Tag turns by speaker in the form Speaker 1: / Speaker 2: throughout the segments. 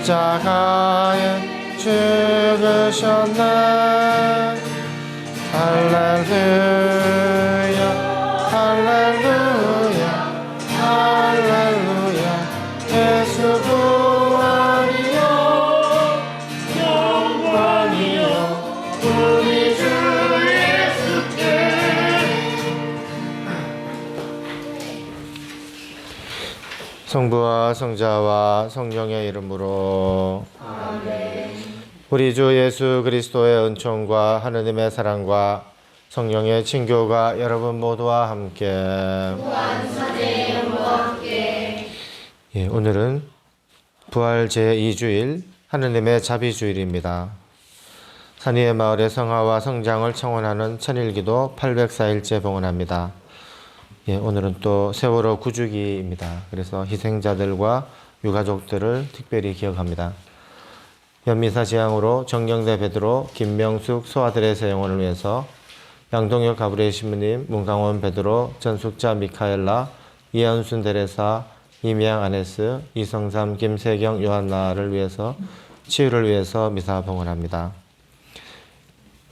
Speaker 1: 십자가에 죽으셨네. 할렐루야 할렐루야 할렐루야. 예수 부활이여 영광이여 우리 주 예수께. 성부와 성자와 성령의 이름으로 아멘. 우리 주 예수 그리스도의 은총과 하느님의 사랑과 성령의 친교가 여러분 모두와 함께 오늘은 부활 제2주일 하느님의 자비주일입니다. 산위의 마을의 성화와 성장을 청원하는 천일기도 804일째 봉헌합니다. 오늘은 또 세월호 구주기입니다. 그래서 희생자들과 유가족들을 특별히 기억합니다. 연미사 지향으로 정경대 베드로, 김명숙 소아드레세 영혼을 위해서 양동혁 가브리엘 신부님, 문강원 베드로, 전숙자 미카엘라, 이한순 데레사, 이미양 아네스, 이성삼 김세경 요한나를 위해서 치유를 위해서 미사 봉헌합니다.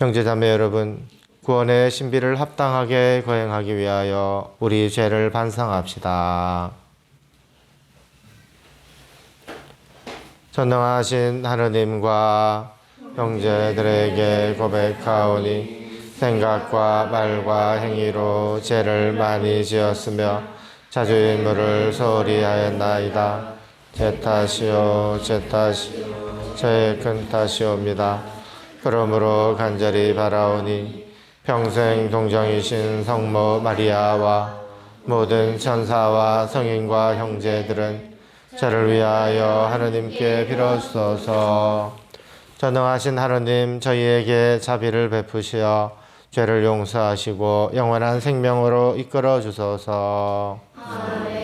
Speaker 1: 형제자매 여러분, 구원의 신비를 합당하게 거행하기 위하여 우리 죄를 반성합시다. 전능하신 하느님과 형제들에게 고백하오니 생각과 말과 행위로 죄를 많이 지었으며 자주인물을 소홀히 하였나이다. 제 탓이요 제 탓이요 저의 큰 탓이옵니다. 그러므로 간절히 바라오니 평생 동정이신 성모 마리아와 모든 천사와 성인과 형제들은 저를 위하여 하느님께 빌어주소서. 전능하신 하느님, 저희에게 자비를 베푸시어 죄를 용서하시고 영원한 생명으로 이끌어 주소서. 아멘.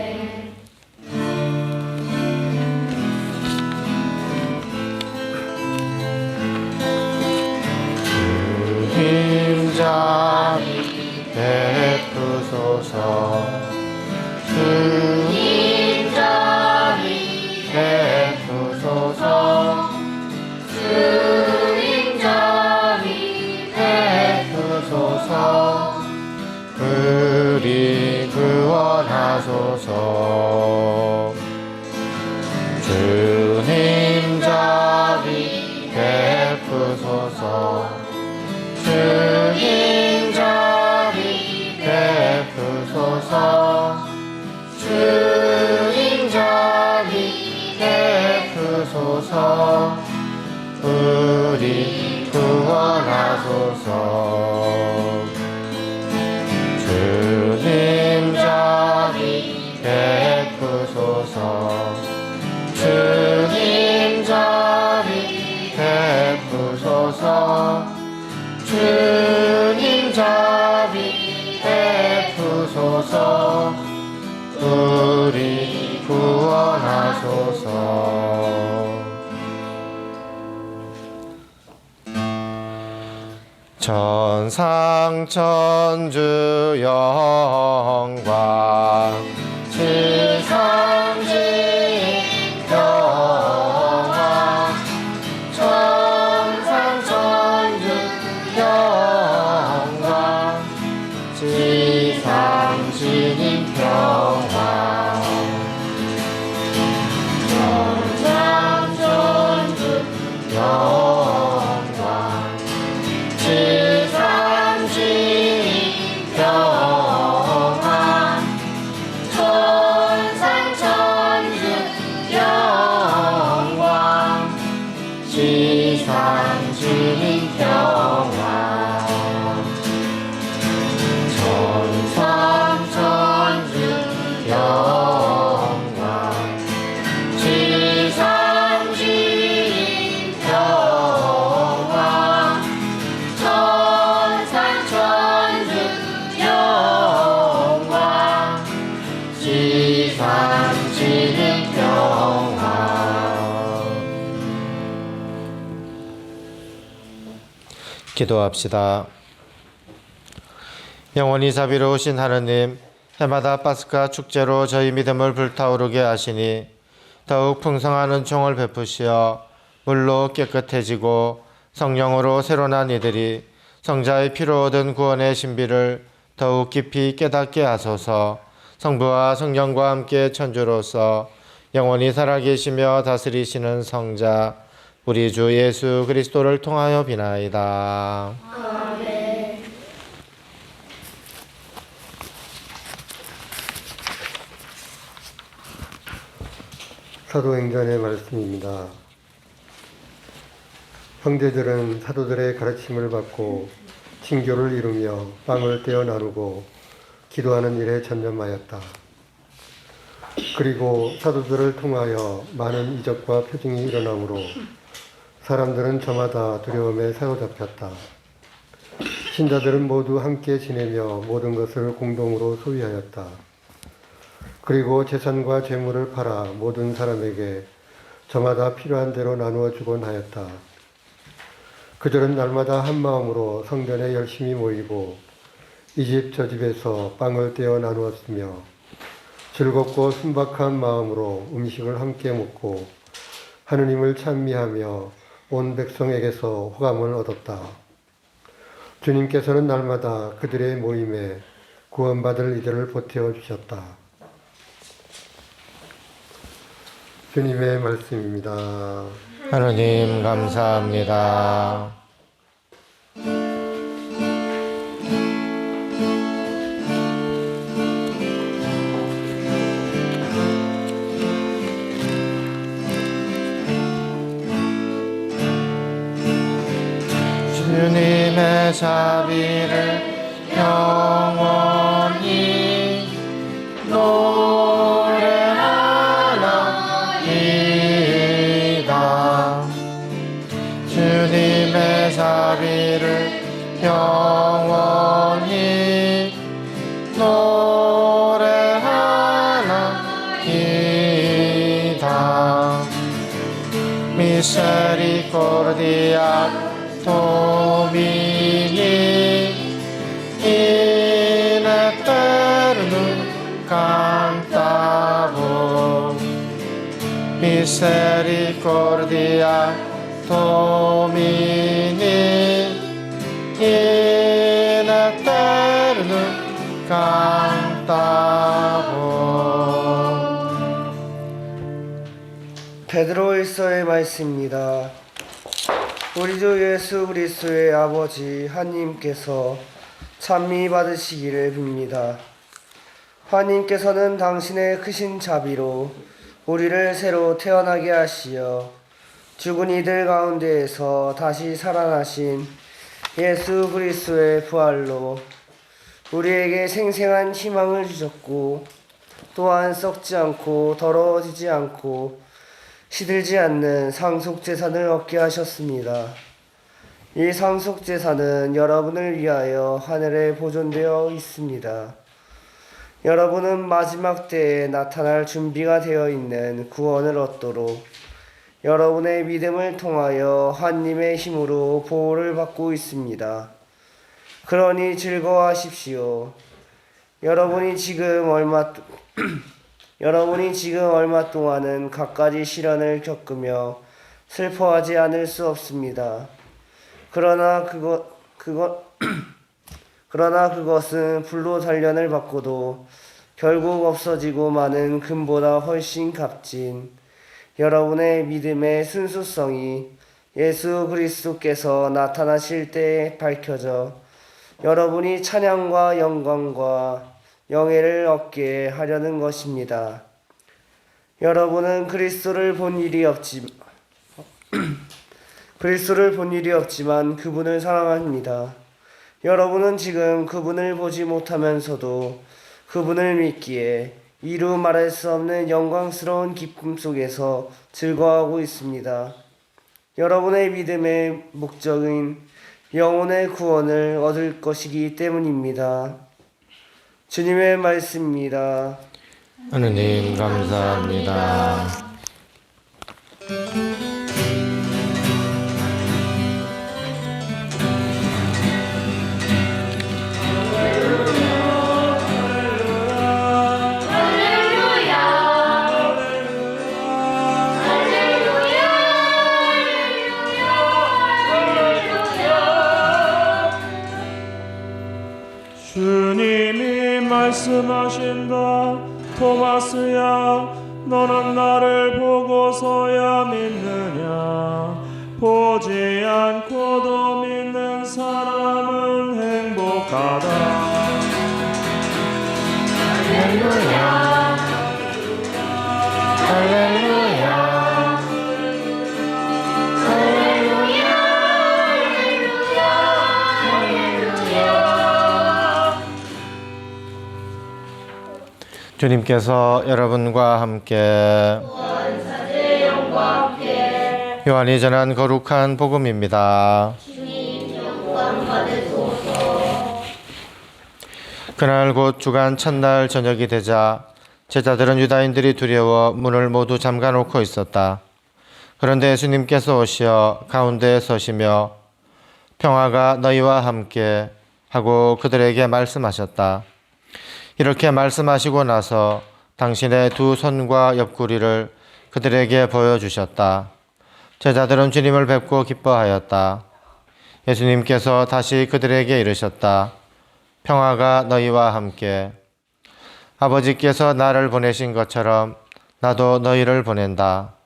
Speaker 1: 자비 베푸소서. 주님 자비 베푸소서. 주님 자비 베푸소서. 우리 구원하소서. 주님 자비 베푸소서. 주님 자비 베푸소서. 주님 자비 베푸소서. 우리 구원하소서. 주님 자비 베푸소서. 주님 자비 베푸소서. 주님 자비 베푸소서. 우리 구원하소서. 천상천주 영광 지상진 평화. 천상천주 영광 지상진 평화. 천상천주 영광 지상진 평화. 천상천주 영광 지상진 평화. 천상천주 영광 지상진 평화. 천상천주 영광 지상진 평화. 기도합시다. 영원히 자비로우신 하느님, 해마다 파스카 축제로 저희 믿음을 불타오르게 하시니 더욱 풍성한 은총을 베푸시어 물로 깨끗해지고 성령으로 새로 난 이들이 성자의 피로 얻은 구원의 신비를 더욱 깊이 깨닫게 하소서. 성부와 성령과 함께 천주로서 영원히 살아계시며 다스리시는 성자 우리 주 예수 그리스도를 통하여 비나이다.
Speaker 2: 아멘.
Speaker 3: 사도행전의 말씀입니다. 형제들은 사도들의 가르침을 받고 친교를 이루며 빵을 떼어 나누고 기도하는 일에 전념하였다. 그리고 사도들을 통하여 많은 이적과 표징이 일어나므로 사람들은 저마다 두려움에 사로잡혔다. 신자들은 모두 함께 지내며 모든 것을 공동으로 소유하였다. 그리고 재산과 재물을 팔아 모든 사람에게 저마다 필요한 대로 나누어 주곤 하였다. 그들은 날마다 한 마음으로 성전에 열심히 모이고 이 집 저 집에서 빵을 떼어 나누었으며 즐겁고 순박한 마음으로 음식을 함께 먹고 하느님을 찬미하며 온 백성에게서 호감을 얻었다. 주님께서는 날마다 그들의 모임에 구원받을 이들을 보태어 주셨다. 주님의 말씀입니다.
Speaker 1: 하느님 감사합니다. 주님의 자비를 영원히 노래하나이다. 주님의 자비를 영원히 노래하나이다. 미세리코르디아 Domini in eternum cantabo misericordia Domini in eternum cantabo.
Speaker 4: 베드로일서의 말씀입니다. 우리 주 예수 그리스도의 아버지 하나님께서 찬미 받으시기를 빕니다. 하나님께서는 당신의 크신 자비로 우리를 새로 태어나게 하시어 죽은 이들 가운데에서 다시 살아나신 예수 그리스도의 부활로 우리에게 생생한 희망을 주셨고 또한 썩지 않고 더러워지지 않고 시들지 않는 상속재산을 얻게 하셨습니다. 이 상속재산은 여러분을 위하여 하늘에 보존되어 있습니다. 여러분은 마지막 때에 나타날 준비가 되어 있는 구원을 얻도록 여러분의 믿음을 통하여 하나님의 힘으로 보호를 받고 있습니다. 그러니 즐거워하십시오. 여러분이 지금 얼마 동안은 갖가지 시련을 겪으며 슬퍼하지 않을 수 없습니다. 그러나 그것은 불로 단련을 받고도 결국 없어지고 마는 금보다 훨씬 값진 여러분의 믿음의 순수성이 예수 그리스도께서 나타나실 때 밝혀져 여러분이 찬양과 영광과 영예를 얻게 하려는 것입니다. 여러분은 그리스도를 본 일이 없지만 그분을 사랑합니다. 여러분은 지금 그분을 보지 못하면서도 그분을 믿기에 이루 말할 수 없는 영광스러운 기쁨 속에서 즐거워하고 있습니다. 여러분의 믿음의 목적인 영혼의 구원을 얻을 것이기 때문입니다. 주님의 말씀입니다.
Speaker 1: 하느님 감사합니다.
Speaker 2: 말씀하신다. 토마스야, 너는 나를 보고서야 믿느냐? 보지 않고도 믿는 사람은 행복하다.
Speaker 1: 할렐루야. 할렐루야. 주님께서 여러분과 함께 요한이 전한 거룩한 복음입니다. 그날 곧 주간 첫날 저녁이 되자 제자들은 유다인들이 두려워 문을 모두 잠가 놓고 있었다. 그런데 예수님께서 오시어 가운데에 서시며 평화가 너희와 함께 하고 그들에게 말씀하셨다. 이렇게 말씀하시고 나서 당신의 두 손과 옆구리를 그들에게 보여주셨다. 제자들은 주님을 뵙고 기뻐하였다. 예수님께서 다시 그들에게 이르셨다. 평화가 너희와 함께. 아버지께서 나를 보내신 것처럼 나도 너희를 보낸다.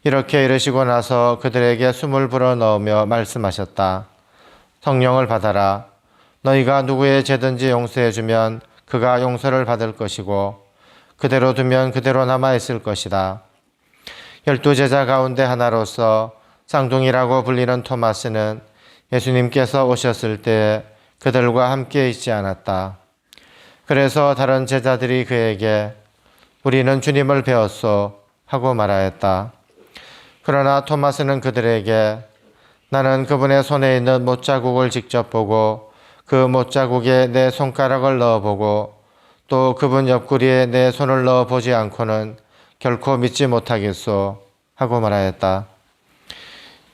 Speaker 1: 이렇게 이르시고 나서 그들에게 숨을 불어넣으며 말씀하셨다. 성령을 받아라. 너희가 누구의 죄든지 용서해주면 그가 용서를 받을 것이고 그대로 두면 그대로 남아있을 것이다. 12제자 가운데 하나로서 쌍둥이라고 불리는 토마스는 예수님께서 오셨을 때 그들과 함께 있지 않았다. 그래서 다른 제자들이 그에게 우리는 주님을 배웠소 하고 말하였다. 그러나 토마스는 그들에게 나는 그분의 손에 있는 못자국을 직접 보고 그 못자국에 내 손가락을 넣어보고 또 그분 옆구리에 내 손을 넣어보지 않고는 결코 믿지 못하겠소 하고 말하였다.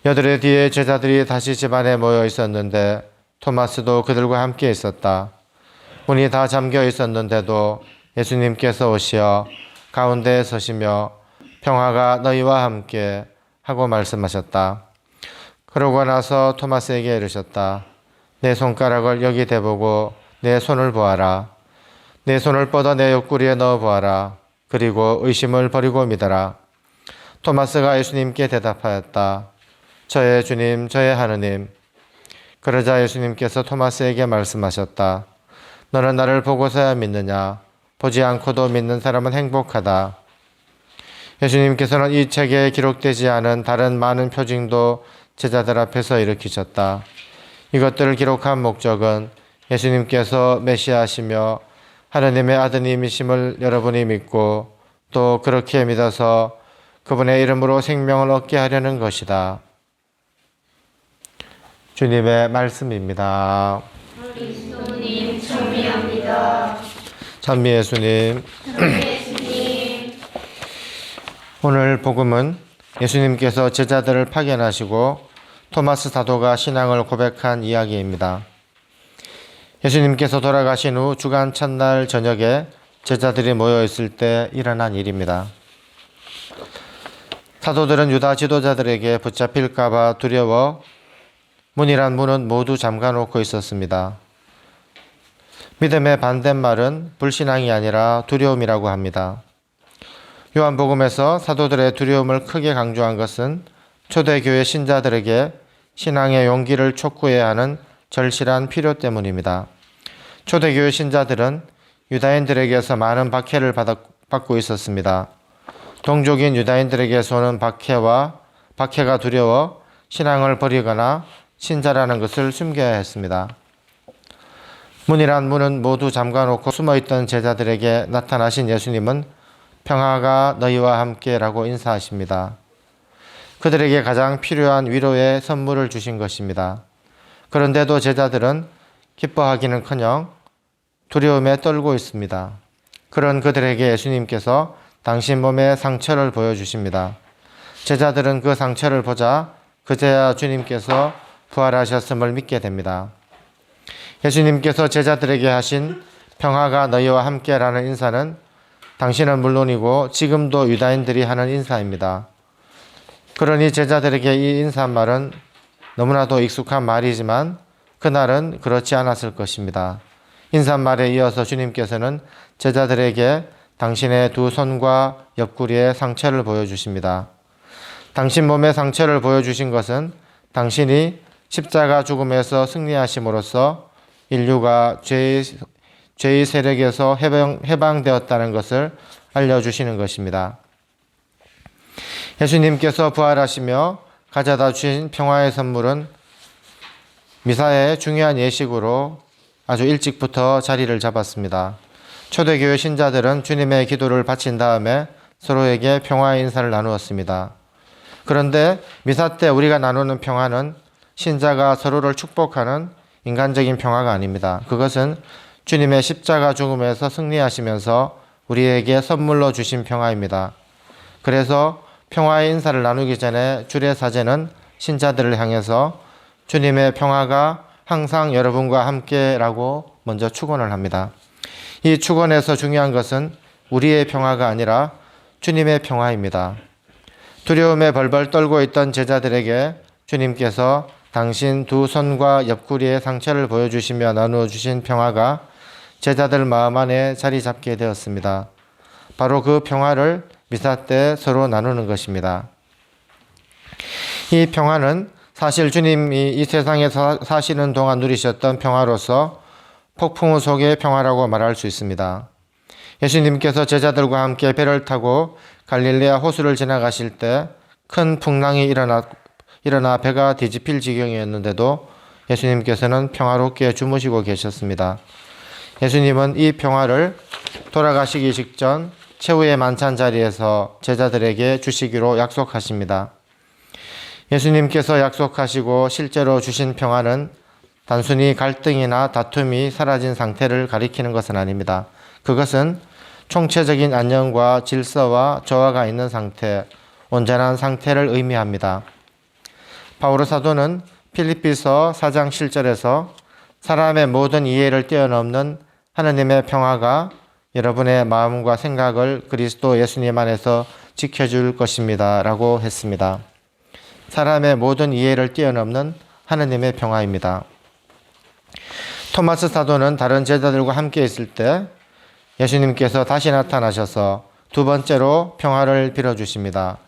Speaker 1: 여드레 뒤에 제자들이 다시 집안에 모여 있었는데 토마스도 그들과 함께 있었다. 문이 다 잠겨 있었는데도 예수님께서 오시어 가운데에 서시며 평화가 너희와 함께 하고 말씀하셨다. 그러고 나서 토마스에게 이르셨다. 내 손가락을 여기 대보고 내 손을 보아라. 내 손을 뻗어 내 옆구리에 넣어 보아라. 그리고 의심을 버리고 믿어라. 토마스가 예수님께 대답하였다. 저의 주님, 저의 하느님. 그러자 예수님께서 토마스에게 말씀하셨다. 너는 나를 보고서야 믿느냐? 보지 않고도 믿는 사람은 행복하다. 예수님께서는 이 책에 기록되지 않은 다른 많은 표징도 제자들 앞에서 일으키셨다. 이것들을 기록한 목적은 예수님께서 메시아시며 하느님의 아드님이심을 여러분이 믿고 또 그렇게 믿어서 그분의 이름으로 생명을 얻게 하려는 것이다. 주님의 말씀입니다.
Speaker 5: 그리스도님 찬미합니다.
Speaker 1: 찬미 예수님. 오늘 복음은 예수님께서 제자들을 파견하시고 토마스 사도가 신앙을 고백한 이야기입니다. 예수님께서 돌아가신 후 주간 첫날 저녁에 제자들이 모여 있을 때 일어난 일입니다. 사도들은 유다 지도자들에게 붙잡힐까 봐 두려워 문이란 문은 모두 잠가 놓고 있었습니다. 믿음의 반대말은 불신앙이 아니라 두려움이라고 합니다. 요한복음에서 사도들의 두려움을 크게 강조한 것은 초대교회 신자들에게 신앙의 용기를 촉구해야 하는 절실한 필요 때문입니다. 초대교회 신자들은 유다인들에게서 많은 박해를 받고 있었습니다. 동족인 유다인들에게서는 박해가 두려워 신앙을 버리거나 신자라는 것을 숨겨야 했습니다. 문이란 문은 모두 잠가놓고 숨어있던 제자들에게 나타나신 예수님은 평화가 너희와 함께라고 인사하십니다. 그들에게 가장 필요한 위로의 선물을 주신 것입니다. 그런데도 제자들은 기뻐하기는커녕 두려움에 떨고 있습니다. 그런 그들에게 예수님께서 당신 몸의 상처를 보여주십니다. 제자들은 그 상처를 보자 그제야 주님께서 부활하셨음을 믿게 됩니다. 예수님께서 제자들에게 하신 평화가 너희와 함께라는 인사는 당신은 물론이고 지금도 유다인들이 하는 인사입니다. 그러니 제자들에게 이 인사말은 너무나도 익숙한 말이지만 그날은 그렇지 않았을 것입니다. 인사말에 이어서 주님께서는 제자들에게 당신의 두 손과 옆구리에 상처를 보여주십니다. 당신 몸에 상처를 보여주신 것은 당신이 십자가 죽음에서 승리하심으로써 인류가 죄의 세력에서 해방되었다는 것을 알려주시는 것입니다. 예수님께서 부활하시며 가져다 주신 평화의 선물은 미사의 중요한 예식으로 아주 일찍부터 자리를 잡았습니다. 초대교회 신자들은 주님의 기도를 바친 다음에 서로에게 평화의 인사를 나누었습니다. 그런데 미사 때 우리가 나누는 평화는 신자가 서로를 축복하는 인간적인 평화가 아닙니다. 그것은 주님의 십자가 죽음에서 승리하시면서 우리에게 선물로 주신 평화입니다. 그래서 평화의 인사를 나누기 전에 주례사제는 신자들을 향해서 주님의 평화가 항상 여러분과 함께라고 먼저 축원을 합니다. 이 축원에서 중요한 것은 우리의 평화가 아니라 주님의 평화입니다. 두려움에 벌벌 떨고 있던 제자들에게 주님께서 당신 두 손과 옆구리에 상처를 보여주시며 나누어 주신 평화가 제자들 마음 안에 자리 잡게 되었습니다. 바로 그 평화를 미사 때 서로 나누는 것입니다. 이 평화는 사실 주님이 이 세상에 사시는 동안 누리셨던 평화로서 폭풍우 속의 평화라고 말할 수 있습니다. 예수님께서 제자들과 함께 배를 타고 갈릴레아 호수를 지나가실 때 큰 풍랑이 일어나 배가 뒤집힐 지경이었는데도 예수님께서는 평화롭게 주무시고 계셨습니다. 예수님은 이 평화를 돌아가시기 직전 최후의 만찬 자리에서 제자들에게 주시기로 약속하십니다. 예수님께서 약속하시고 실제로 주신 평화는 단순히 갈등이나 다툼이 사라진 상태를 가리키는 것은 아닙니다. 그것은 총체적인 안녕과 질서와 조화가 있는 상태, 온전한 상태를 의미합니다. 바오로 사도는 필립비서 4장 7절에서 사람의 모든 이해를 뛰어넘는 하느님의 평화가 여러분의 마음과 생각을 그리스도 예수님 안에서 지켜줄 것입니다 라고 했습니다. 사람의 모든 이해를 뛰어넘는 하느님의 평화입니다. 토마스 사도는 다른 제자들과 함께 있을 때 예수님께서 다시 나타나셔서 두 번째로 평화를 빌어주십니다.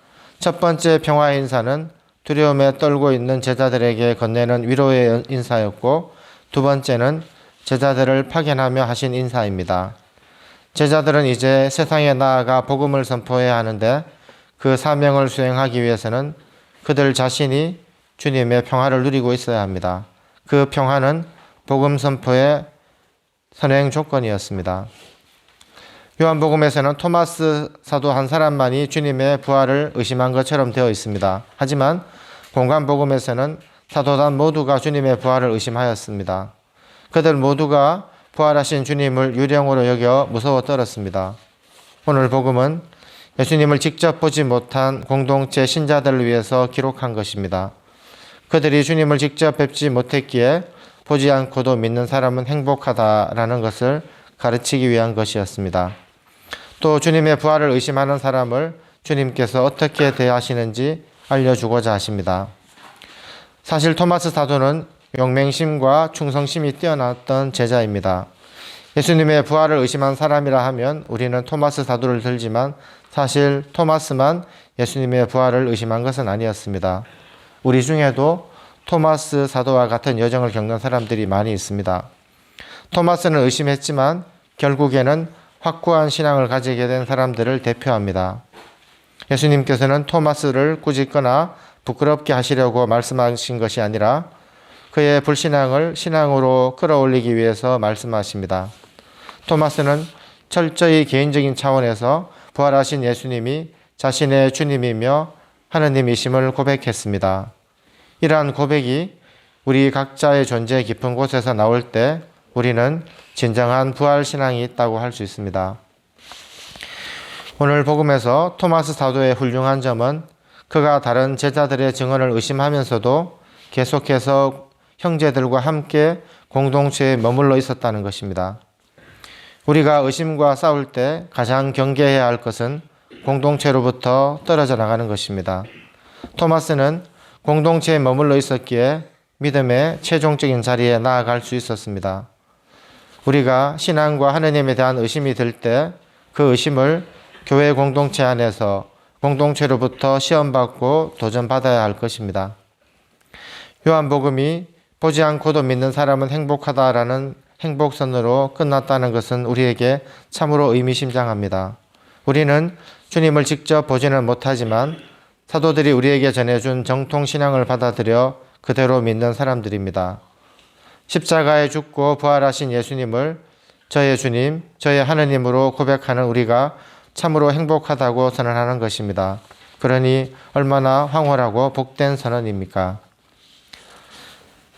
Speaker 1: 첫 번째 평화의 인사는 두려움에 떨고 있는 제자들에게 건네는 위로의 인사였고, 두 번째는 제자들을 파견하며 하신 인사입니다. 제자들은 이제 세상에 나아가 복음을 선포해야 하는데 그 사명을 수행하기 위해서는 그들 자신이 주님의 평화를 누리고 있어야 합니다. 그 평화는 복음 선포의 선행 조건이었습니다. 요한복음에서는 토마스 사도 한 사람만이 주님의 부활을 의심한 것처럼 되어 있습니다. 하지만 공관복음에서는 사도단 모두가 주님의 부활을 의심하였습니다. 그들 모두가 부활하신 주님을 유령으로 여겨 무서워 떨었습니다. 오늘 복음은 예수님을 직접 보지 못한 공동체 신자들을 위해서 기록한 것입니다. 그들이 주님을 직접 뵙지 못했기에 보지 않고도 믿는 사람은 행복하다라는 것을 가르치기 위한 것이었습니다. 또 주님의 부활을 의심하는 사람을 주님께서 어떻게 대하시는지 알려주고자 하십니다. 사실 토마스 사도는 용맹심과 충성심이 뛰어났던 제자입니다. 예수님의 부활을 의심한 사람이라 하면 우리는 토마스 사도를 들지만 사실 토마스만 예수님의 부활을 의심한 것은 아니었습니다. 우리 중에도 토마스 사도와 같은 여정을 겪는 사람들이 많이 있습니다. 토마스는 의심했지만 결국에는 확고한 신앙을 가지게 된 사람들을 대표합니다. 예수님께서는 토마스를 꾸짖거나 부끄럽게 하시려고 말씀하신 것이 아니라 그의 불신앙을 신앙으로 끌어올리기 위해서 말씀하십니다. 토마스는 철저히 개인적인 차원에서 부활하신 예수님이 자신의 주님이며 하느님이심을 고백했습니다. 이러한 고백이 우리 각자의 존재 깊은 곳에서 나올 때 우리는 진정한 부활 신앙이 있다고 할 수 있습니다. 오늘 복음에서 토마스 사도의 훌륭한 점은 그가 다른 제자들의 증언을 의심하면서도 계속해서 형제들과 함께 공동체에 머물러 있었다는 것입니다. 우리가 의심과 싸울 때 가장 경계해야 할 것은 공동체로부터 떨어져 나가는 것입니다. 토마스는 공동체에 머물러 있었기에 믿음의 최종적인 자리에 나아갈 수 있었습니다. 우리가 신앙과 하느님에 대한 의심이 들 때 그 의심을 교회 공동체 안에서 공동체로부터 시험받고 도전받아야 할 것입니다. 요한복음이 보지 않고도 믿는 사람은 행복하다라는 행복선으로 끝났다는 것은 우리에게 참으로 의미심장합니다. 우리는 주님을 직접 보지는 못하지만 사도들이 우리에게 전해준 정통신앙을 받아들여 그대로 믿는 사람들입니다. 십자가에 죽고 부활하신 예수님을 저의 주님, 저의 하느님으로 고백하는 우리가 참으로 행복하다고 선언하는 것입니다. 그러니 얼마나 황홀하고 복된 선언입니까?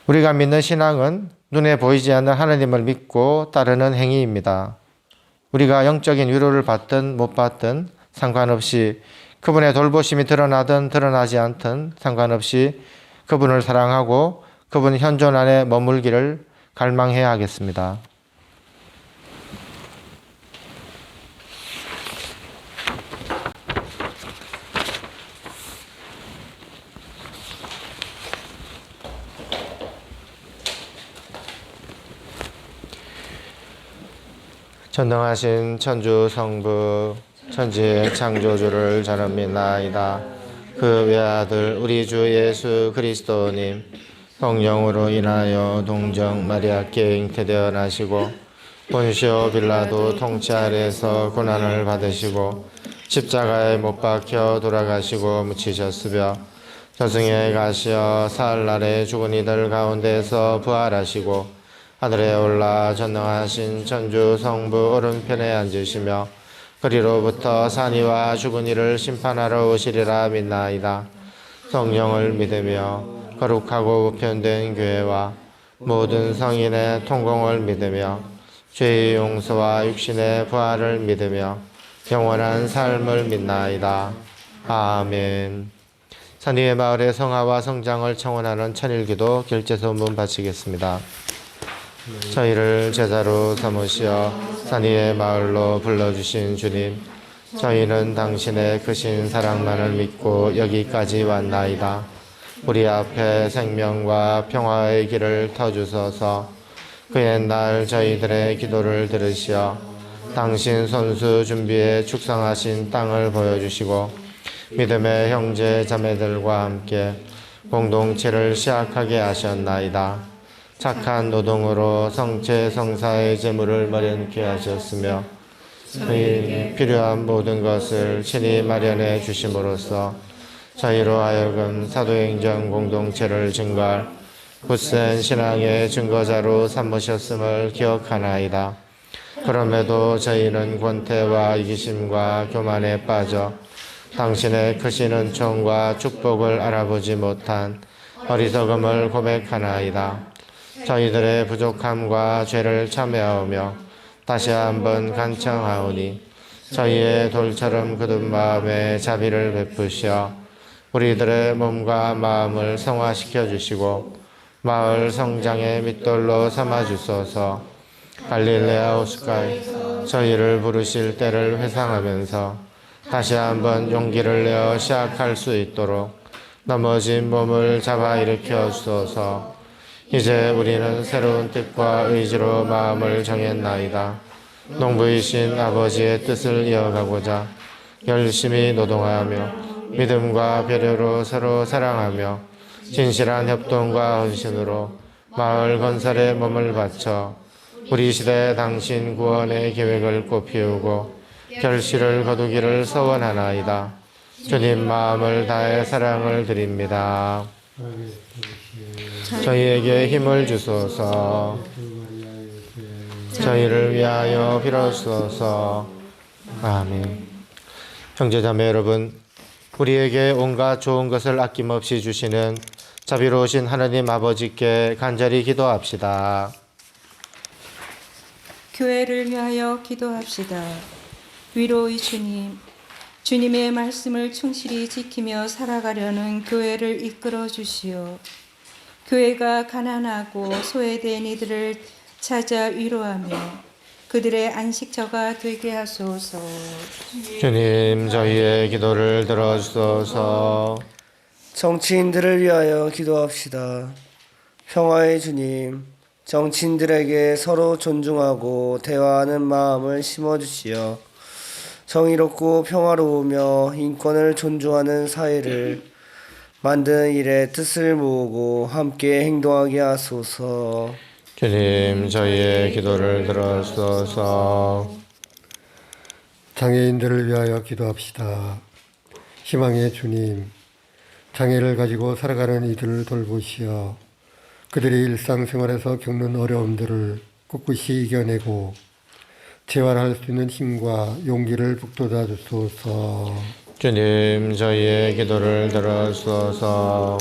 Speaker 1: 우리가 믿는 신앙은 눈에 보이지 않는 하느님을 믿고 따르는 행위입니다. 우리가 영적인 위로를 받든 못 받든 상관없이, 그분의 돌보심이 드러나든 드러나지 않든 상관없이 그분을 사랑하고 그분 현존 안에 머물기를 갈망해야 하겠습니다. 전능하신 천주 성부 천지의 창조주를 저는 믿나이다. 그 외아들 우리 주 예수 그리스도님 성령으로 인하여 동정 마리아께 잉태되어 나시고 본시오 빌라도 통치 아래에서 고난을 받으시고 십자가에 못 박혀 돌아가시고 묻히셨으며 저승에 가시어 사흘날에 죽은 이들 가운데서 부활하시고 하늘에 올라 전능하신 천주 성부 오른편에 앉으시며 그리로부터 산이와 죽은 이를 심판하러 오시리라 믿나이다. 성령을 믿으며 거룩하고 우편된 교회와 모든 성인의 통공을 믿으며 죄의 용서와 육신의 부활을 믿으며 영원한 삶을 믿나이다. 아멘. 산위의 마을의 성화와 성장을 청원하는 천일기도 결제소문 바치겠습니다. 저희를 제자로 삼으시어 산위의 마을로 불러주신 주님, 저희는 당신의 크신 사랑만을 믿고 여기까지 왔나이다. 우리 앞에 생명과 평화의 길을 터주소서. 그 옛날 저희들의 기도를 들으시어 당신 손수 준비해 축성하신 땅을 보여주시고 믿음의 형제 자매들과 함께 공동체를 시작하게 하셨나이다. 착한 노동으로 성체 성사의 재물을 마련케 하셨으며 저희 필요한 모든 것을 친히 마련해 주심으로써 저희로 하여금 사도행전 공동체를 증거할 굳센 신앙의 증거자로 삼으셨음을 기억하나이다. 그럼에도 저희는 권태와 이기심과 교만에 빠져 당신의 크신 은총과 축복을 알아보지 못한 어리석음을 고백하나이다. 저희들의 부족함과 죄를 참회하오며 다시 한번 간청하오니 저희의 돌처럼 굳은 마음에 자비를 베푸시어 우리들의 몸과 마음을 성화시켜 주시고 마을 성장의 밑돌로 삼아 주소서. 갈릴레아 호숫가에 저희를 부르실 때를 회상하면서 다시 한번 용기를 내어 시작할 수 있도록 넘어진 몸을 잡아 일으켜 주소서. 이제 우리는 새로운 뜻과 의지로 마음을 정했나이다. 농부이신 아버지의 뜻을 이어가고자 열심히 노동하며 믿음과 배려로 서로 사랑하며 진실한 협동과 헌신으로 마을 건설에 몸을 바쳐 우리 시대 당신 구원의 계획을 꽃피우고 결실을 거두기를 소원하나이다. 주님 마음을 다해 사랑을 드립니다. 저희에게 힘을 주소서. 저희를 위하여 빌어주소서. 아멘. 형제자매 여러분, 우리에게 온갖 좋은 것을 아낌없이 주시는 자비로우신 하나님 아버지께 간절히 기도합시다.
Speaker 6: 교회를 위하여 기도합시다. 위로의 주님, 주님의 말씀을 충실히 지키며 살아가려는 교회를 이끌어 주시오. 교회가 가난하고 소외된 이들을 찾아 위로하며 그들의 안식처가 되게 하소서.
Speaker 1: 주님, 저희의 기도를 들어주소서.
Speaker 4: 정치인들을 위하여 기도합시다. 평화의 주님, 정치인들에게 서로 존중하고 대화하는 마음을 심어주시어 정의롭고 평화로우며 인권을 존중하는 사회를 만드는 일에 뜻을 모으고 함께 행동하게 하소서.
Speaker 1: 주님, 저희의 기도를 들어주소서.
Speaker 3: 장애인들을 위하여 기도합시다. 희망의 주님, 장애를 가지고 살아가는 이들을 돌보시어 그들이 일상생활에서 겪는 어려움들을 꿋꿋이 이겨내고 재활할 수 있는 힘과 용기를 북돋아 주소서.
Speaker 1: 주님, 저희의 기도를 들어주소서.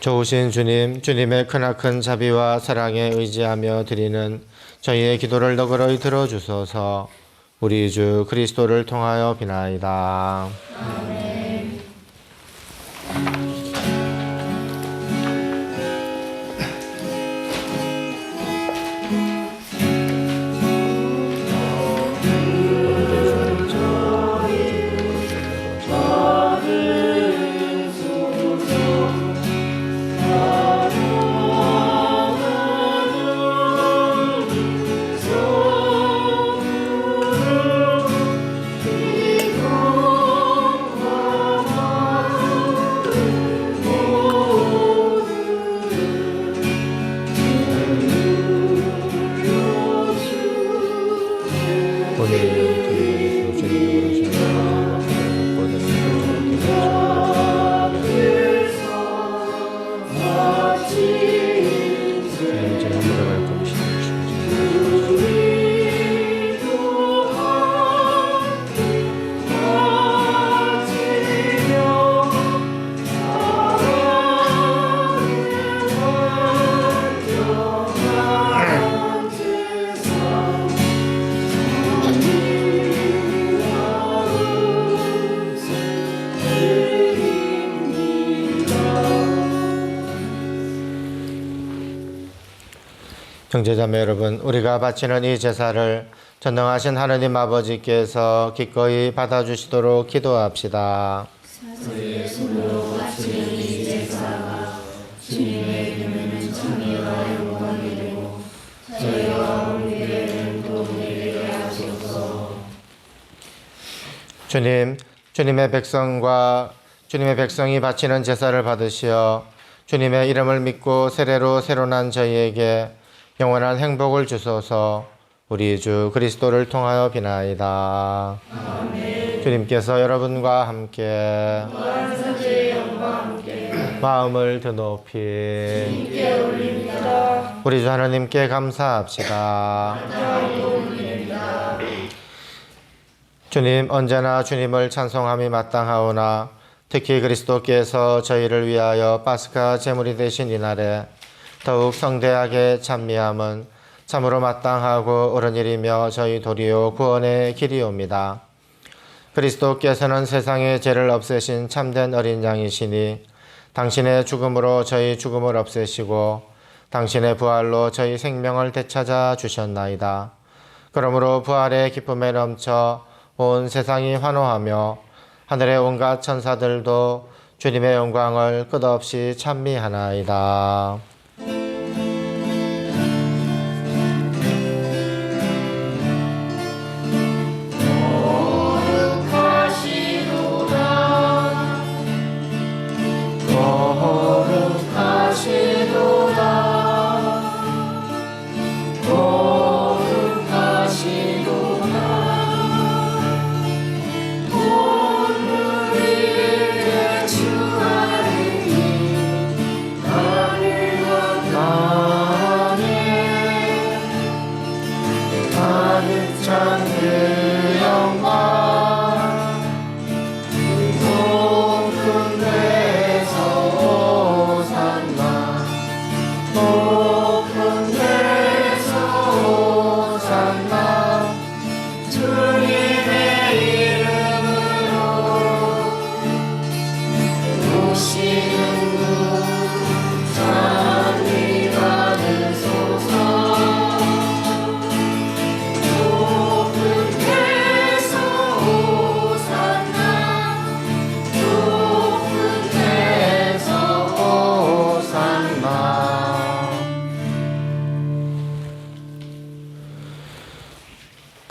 Speaker 1: 좋으신 주님, 주님의 크나큰 자비와 사랑에 의지하며 드리는 저희의 기도를 너그러이 들어주소서. 우리 주 그리스도를 통하여 비나이다. 형제자매 여러분, 우리가 바치는 이 제사를 전능하신 하느님 아버지께서 기꺼이 받아주시도록 기도합시다. 주님, 주님의 백성이 바치는 제사를 받으시어 주님의 이름을 믿고 세례로 새로 난 저희에게 영원한 행복을 주소서. 우리 주 그리스도를 통하여 비나이다. 아멘. 주님께서 여러분과 함께 마음을 드높이 우리 주 하나님께 감사합시다. 주님, 언제나 주님을 찬송함이 마땅하오나 특히 그리스도께서 저희를 위하여 파스카 제물이 되신 이날에 더욱 성대하게 찬미함은 참으로 마땅하고 옳은 일이며 저희 도리요 구원의 길이옵니다. 그리스도께서는 세상의 죄를 없애신 참된 어린 양이시니 당신의 죽음으로 저희 죽음을 없애시고 당신의 부활로 저희 생명을 되찾아 주셨나이다. 그러므로 부활의 기쁨에 넘쳐 온 세상이 환호하며 하늘의 온갖 천사들도 주님의 영광을 끝없이 찬미하나이다.
Speaker 5: 오늘의 주하느님 하늘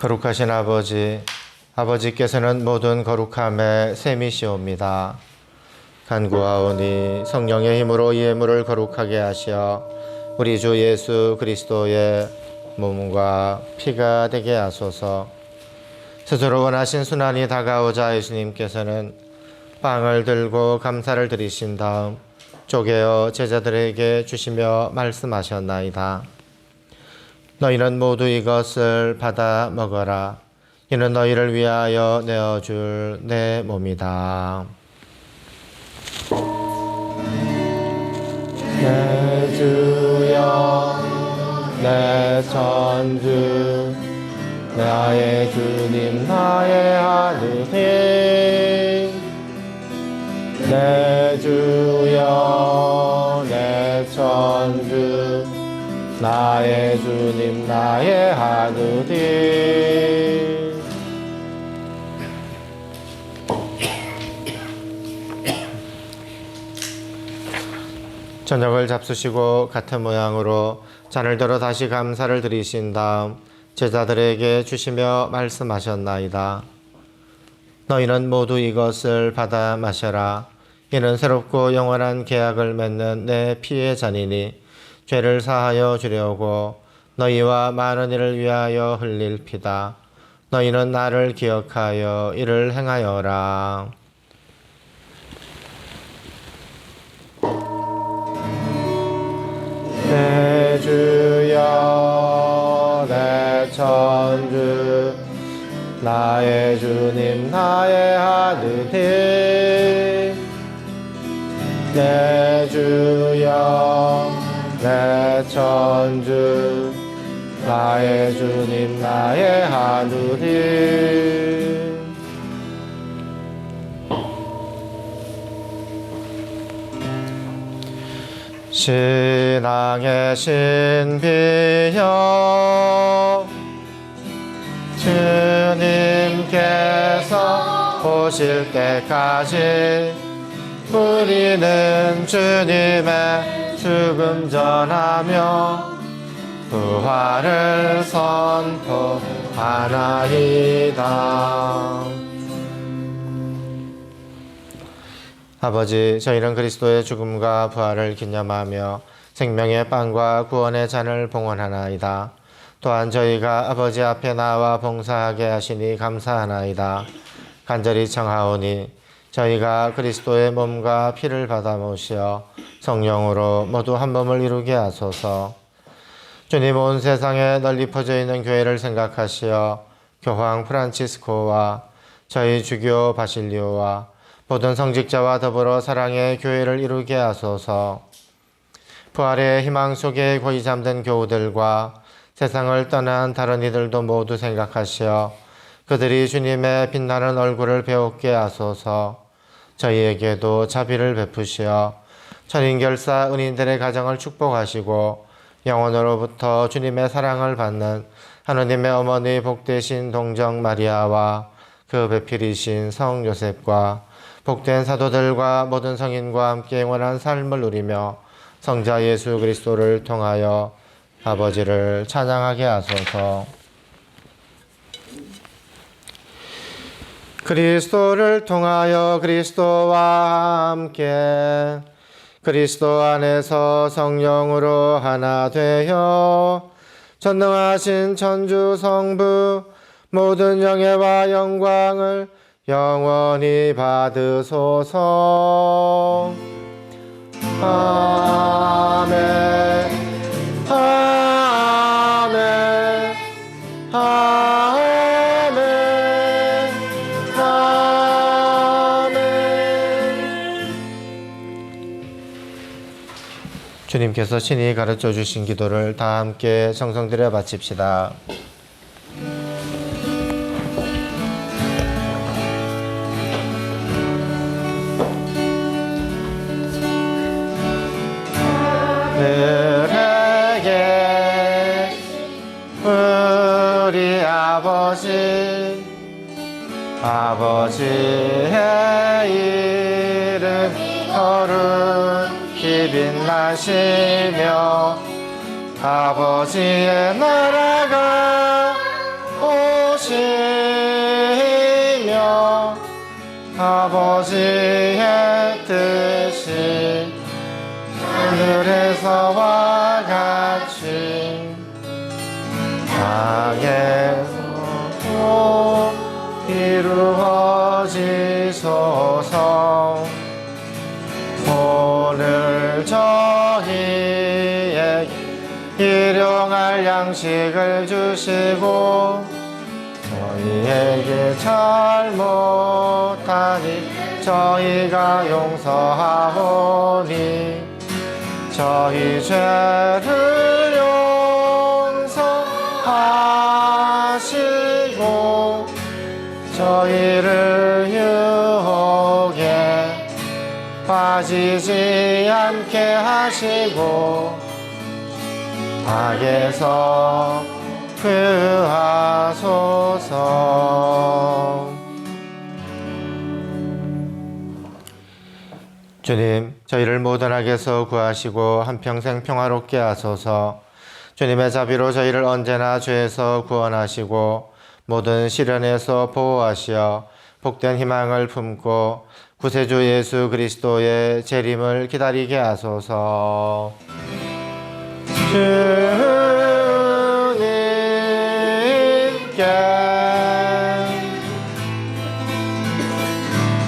Speaker 1: 거룩하신 아버지, 아버지께서는 모든 거룩함의 셈이시옵니다. 간구하오니 성령의 힘으로 이 예물을 거룩하게 하시어 우리 주 예수 그리스도의 몸과 피가 되게 하소서. 스스로 원하신 순환이 다가오자 예수님께서는 빵을 들고 감사를 드리신 다음 쪼개어 제자들에게 주시며 말씀하셨나이다. 너희는 모두 이것을 받아 먹어라. 이는 너희를 위하여 내어줄 내 몸이다. 내 주여, 내 천주, 나의 주님, 나의 하느님. 내 주여, 내 천주, 나의 주님, 나의 하느님. 저녁을 잡수시고 같은 모양으로 잔을 들어 다시 감사를 드리신 다음 제자들에게 주시며 말씀하셨나이다. 너희는 모두 이것을 받아 마셔라. 이는 새롭고 영원한 계약을 맺는 내 피의 잔이니 죄를 사하여 주려고 너희와 많은 이를 위하여 흘릴 피다. 너희는 나를 기억하여 이를 행하여라. 내 주여, 내 천주, 나의 주님, 나의 하느님. 내 주여, 내 천주, 나의 주님, 나의 하느님. 신앙의 신비여, 주님께서 오실 때까지 우리는 주님의 죽음 전하며 부활을 선포하나이다. 아버지, 저희는 그리스도의 죽음과 부활을 기념하며 생명의 빵과 구원의 잔을 봉헌하나이다. 또한 저희가 아버지 앞에 나와 봉사하게 하시니 감사하나이다. 간절히 청하오니 저희가 그리스도의 몸과 피를 받아 모시어 성령으로 모두 한 몸을 이루게 하소서. 주님, 온 세상에 널리 퍼져 있는 교회를 생각하시어 교황 프란치스코와 저희 주교 바실리오와 모든 성직자와 더불어 사랑의 교회를 이루게 하소서. 부활의 희망 속에 고이 잠든 교우들과 세상을 떠난 다른 이들도 모두 생각하시어 그들이 주님의 빛나는 얼굴을 배우게 하소서. 저희에게도 자비를 베푸시어 천인결사 은인들의 가정을 축복하시고 영원으로부터 주님의 사랑을 받는 하느님의 어머니 복되신 동정 마리아와 그 배필이신 성 요셉과 복된 사도들과 모든 성인과 함께 영원한 삶을 누리며 성자 예수 그리스도를 통하여 아버지를 찬양하게 하소서. 그리스도를 통하여 그리스도와 함께 그리스도 안에서 성령으로 하나 되어 전능하신 천주 성부 모든 영예와 영광을 영원히 받으소서. 아멘. 아멘. 아멘. 아멘. 주님께서 친히 가르쳐 주신 기도를 다 함께 정성들여 바칩시다. 들에게 우리 아버지의 이름 거룩히 빛나시며 아버지의 나라가 오실 아버지의 뜻이 하늘에서와 같이 땅에서도 이루어지소서. 오늘 저희에게 일용할 양식을 주시고 저희에게 잘못하니 저희가 용서하오니 저희 죄를 용서하시고 저희를 유혹에 빠지지 않게 하시고 악에서 구하소서. 주님, 저희를 모든 악에서 구하시고 한평생 평화롭게 하소서. 주님의 자비로 저희를 언제나 죄에서 구원하시고 모든 시련에서 보호하시어 복된 희망을 품고 구세주 예수 그리스도의 재림을 기다리게 하소서. 주님께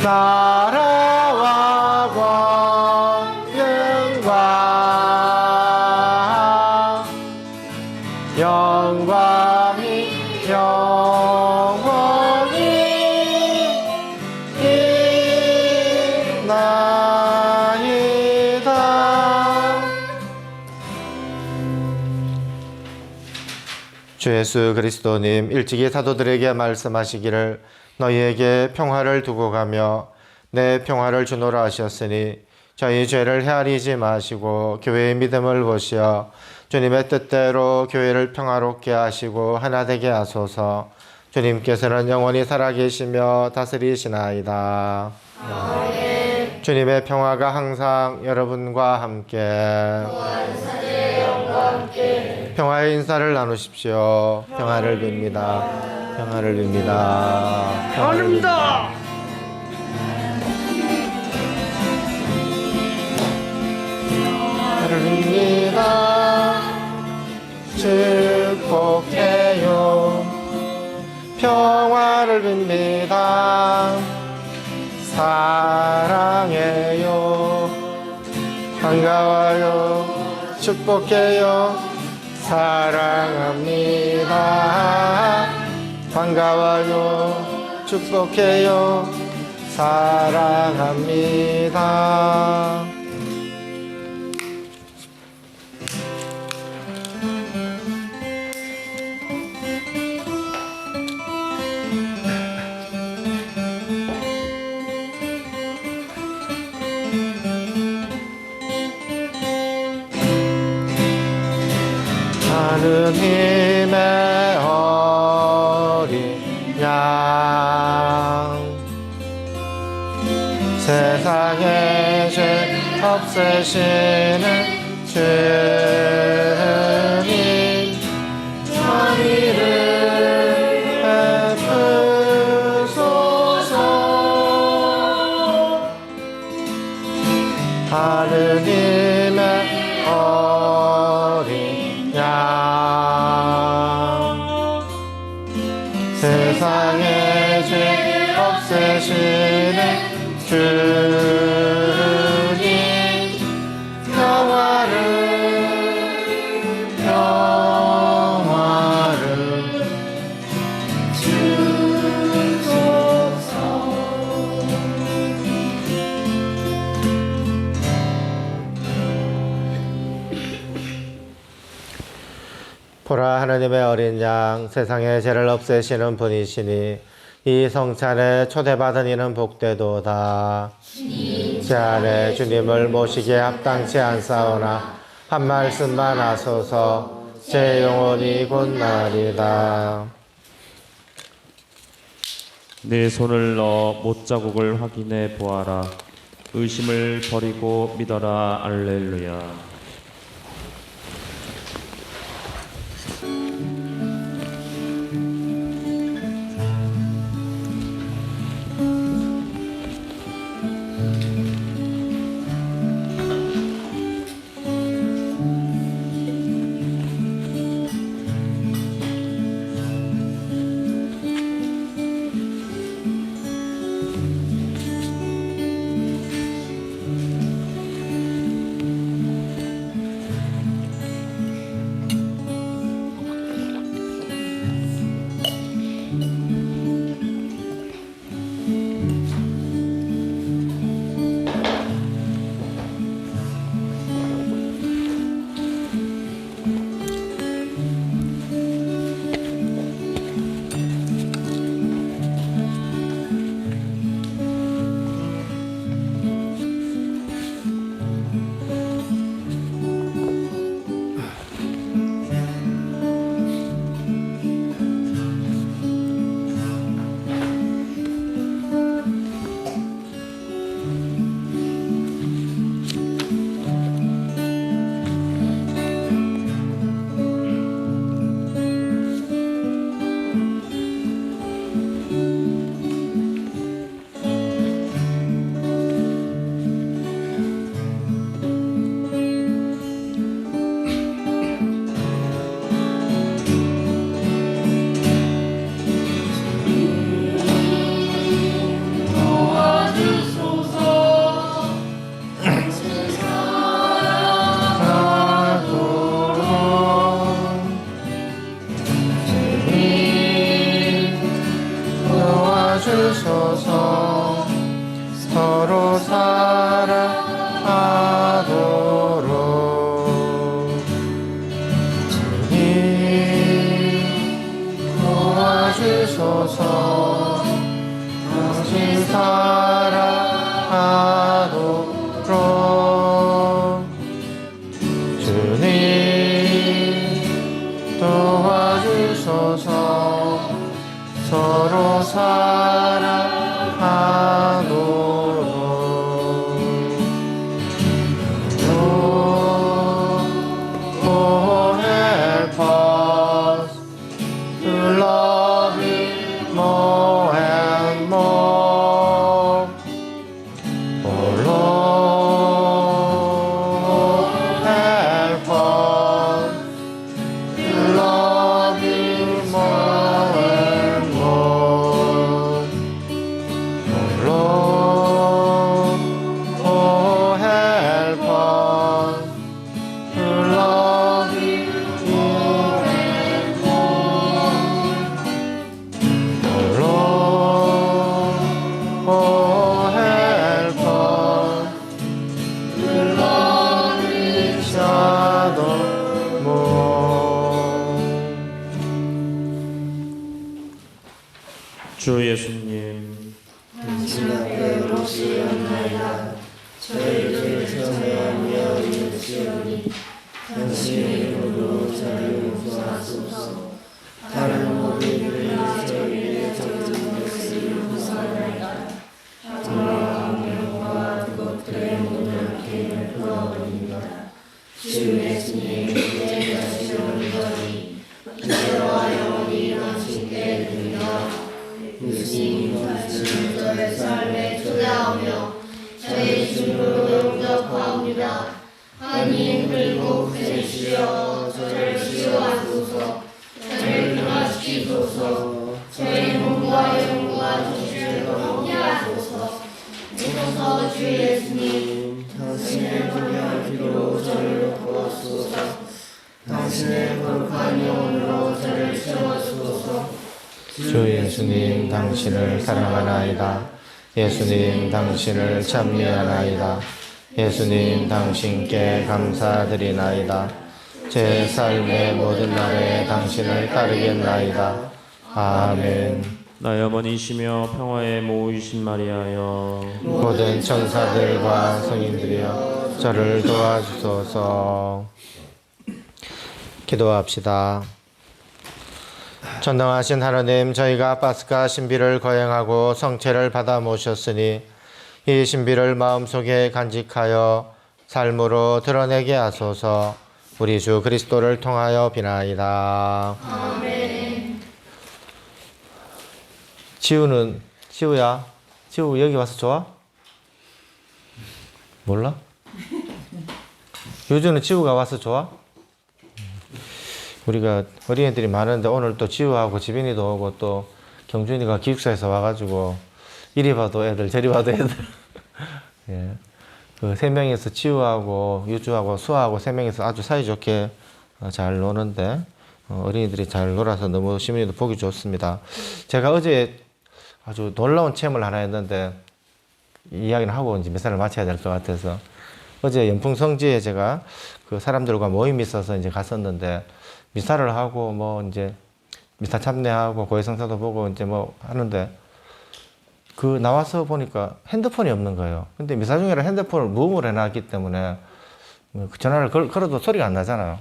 Speaker 1: 나라와 권능과 영광이 영원히 있나이다. 주 예수 그리스도님, 일찍이 사도들에게 말씀하시기를 너희에게 평화를 두고 가며 내 평화를 주노라 하셨으니 저희 죄를 헤아리지 마시고 교회의 믿음을 보시어 주님의 뜻대로 교회를 평화롭게 하시고 하나 되게 하소서. 주님께서는 영원히 살아계시며 다스리시나이다. 아멘. 주님의 평화가 항상 여러분과 함께, 평화의 인사를 나누십시오. 평화를 빕니다. 평화를 빕니다. 평화를 빕니다. 평화를 빕니다. 축복해요. 평화를 빕니다. 사랑해요. 반가워요. 축복해요. 사랑합니다. 반가워요. 축복해요. 사랑합니다. 하느님의 어린 양, 세상의 죄 없애시는 주님, 자비를 베푸소서. 하느님의 어린 양, 세상의 죄 없애시는 주님, 평화를 주소서. 보라, 하느님의 어린 양, 세상의 죄를 없애시는 분이시니 이 성찬에 초대받은 이는 복되도다. 제 안에 주님을 모시기에 합당치 않사오나 한 말씀만 하소서. 제 영혼이 곧나리다.
Speaker 2: 내 손을 넣어 못자국을 확인해 보아라. 의심을 버리고 믿어라. 알렐루야. 주 예수님,
Speaker 4: 당신 앞에 롯이 온나이다. 저희를 정죄하며 이르시오니 당신의 이름으로 저를 용서하소서. 다른 모든 일을 저희의 적은 것을 용서하나이다. 정의와 명과 그것들의 모든 악행을 풀어버립니다. 주 예수님 이제 다시 오리더니 이제와 영원히 당신께 드리며 예수님 당신은 저의 삶에 초대하며 저의 주로 용접하옵니다. 하나님 그리고 구세주여 저를 치유하소서. 저를 변화시키소서. 저의 몸과 영과 정신을 거룩히 하소서. 오소서 주 예수님 당신의 거룩한 피로 저를 덮어소서. 당신의 거룩한 영혼으로 저를 채워주소서.
Speaker 1: 주 예수님 당신을 사랑하나이다. 예수님 당신을 찬미하나이다. 예수님 당신께 감사드리나이다. 제 삶의 모든 날에 당신을 따르겠나이다. 아멘.
Speaker 2: 나의 어머니이시며 평화의 모이신 마리아여,
Speaker 1: 모든 천사들과 성인들이여 저를 도와주소서. 기도합시다. 전능하신 하나님, 저희가 파스카 신비를 거행하고 성체를 받아 모셨으니 이 신비를 마음속에 간직하여 삶으로 드러내게 하소서. 우리 주 그리스도를 통하여 비나이다. 아멘. 지우야, 지우 여기 와서 좋아? 몰라? 요즘은 지우가 와서 좋아? 우리가 어린이들이 많은데 오늘 또 지우하고 지빈이도 오고 또 경준이가 기숙사에서 와가지고 이리 봐도 애들 저리 봐도 애들 예. 그 세 명이서 지우하고 유주하고 수아하고 세 명이서 아주 사이좋게 잘 노는데 어린이들이 잘 놀아서 너무 시민이도 보기 좋습니다. 제가 어제 아주 놀라운 체험을 하나 했는데 이 이야기는 하고 이제 미사를 마쳐야 될 것 같아서 어제 연풍성지에 제가 그 사람들과 모임이 있어서 이제 갔었는데 미사를 하고 뭐 이제 미사 참례하고 고해성사도 보고 이제 뭐 하는데 그 나와서 보니까 핸드폰이 없는 거예요. 근데 미사 중에는 핸드폰을 무음으로 해놨기 때문에 그 전화를 걸어도 소리가 안 나잖아요.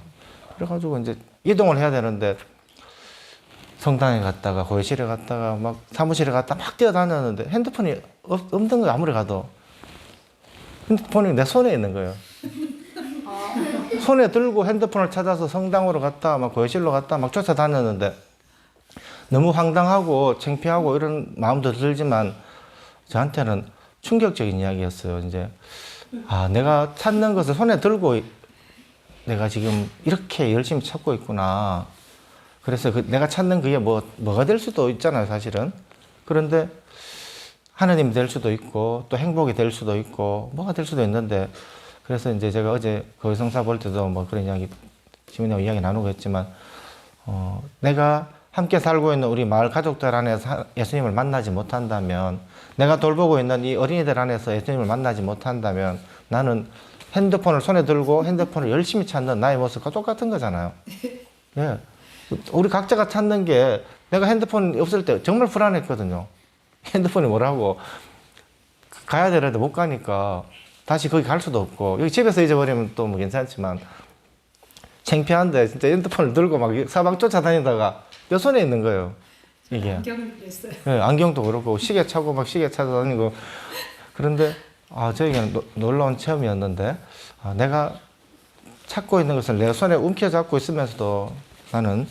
Speaker 1: 그래가지고 이제 이동을 해야 되는데 성당에 갔다가 고해실에 갔다가 막 사무실에 갔다 막 뛰어다녔는데 핸드폰이 없는 거예요. 아무리 가도. 핸드폰이 내 손에 있는 거예요. 손에 들고 핸드폰을 찾아서 성당으로 갔다 막 고해실로 갔다 막 쫓아다녔는데 너무 황당하고 창피하고 이런 마음도 들지만 저한테는 충격적인 이야기였어요. 이제 내가 찾는 것을 손에 들고 내가 지금 이렇게 열심히 찾고 있구나. 그래서 내가 찾는 그게 뭐가 될 수도 있잖아요, 사실은. 그런데 하나님이 될 수도 있고 또 행복이 될 수도 있고 뭐가 될 수도 있는데 그래서 이제 제가 어제 고해성사 볼 때도 뭐 그런 이야기 지민이하고 이야기 나누고 했지만 내가 함께 살고 있는 우리 마을 가족들 안에서 예수님을 만나지 못한다면 내가 돌보고 있는 이 어린이들 안에서 예수님을 만나지 못한다면 나는 핸드폰을 손에 들고 핸드폰을 열심히 찾는 나의 모습과 똑같은 거잖아요. 예. 우리 각자가 찾는 게 내가 핸드폰 없을 때 정말 불안했거든요. 핸드폰이 뭐라고 가야 되는데 못 가니까 다시 거기 갈 수도 없고 여기 집에서 잊어버리면 또 뭐 괜찮지만 창피한데 진짜 핸드폰을 들고 막 사방 쫓아다니다가 내 손에 있는 거예요. 이게.
Speaker 6: 안경을 그랬어요.
Speaker 1: 네, 안경도 그렇고 시계 차고 막 시계 찾아다니고 그런데 저에게는 놀라운 체험이었는데 내가 찾고 있는 것을 내 손에 움켜잡고 있으면서도 나는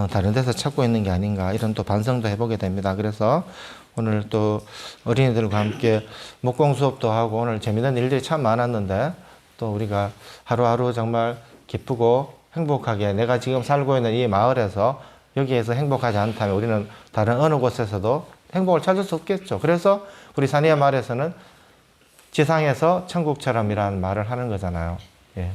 Speaker 1: 다른 데서 찾고 있는 게 아닌가 이런 또 반성도 해보게 됩니다. 그래서 오늘 또 어린이들과 함께 목공 수업도 하고 오늘 재미있는 일들이 참 많았는데 또 우리가 하루하루 정말 기쁘고 행복하게 내가 지금 살고 있는 이 마을에서 여기에서 행복하지 않다면 우리는 다른 어느 곳에서도 행복을 찾을 수 없겠죠. 그래서 우리 사니아 마을에서는 지상에서 천국처럼이라는 말을 하는 거잖아요. 예.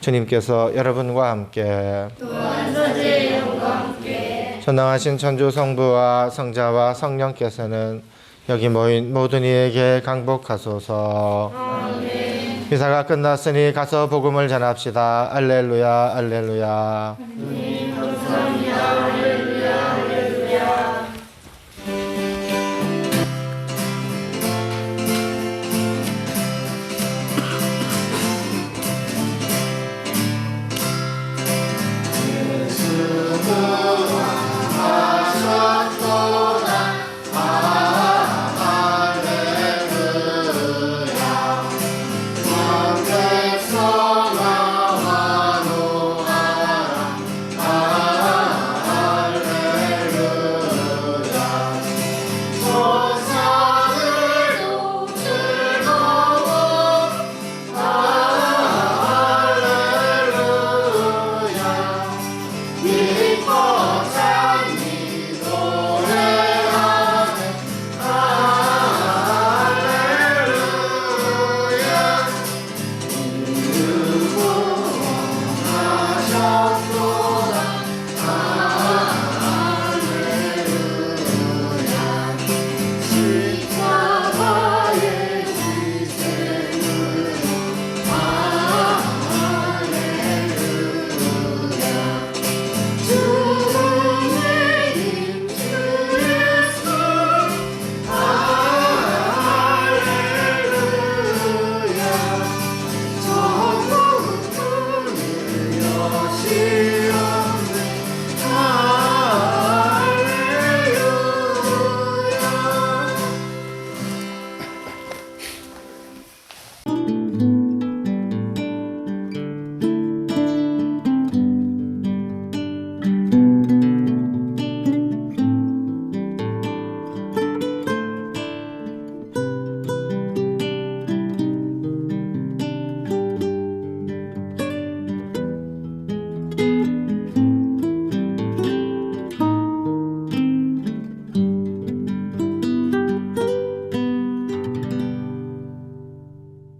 Speaker 1: 주님께서 여러분과 함께
Speaker 5: 또한 천지의 영과 함께
Speaker 1: 전능하신 천주 성부와 성자와 성령께서는 여기 모인 모든 이에게 강복하소서.
Speaker 5: 아멘.
Speaker 1: 미사가 끝났으니 가서 복음을 전합시다. 알렐루야, 알렐루야.
Speaker 5: 주님 감사합니다.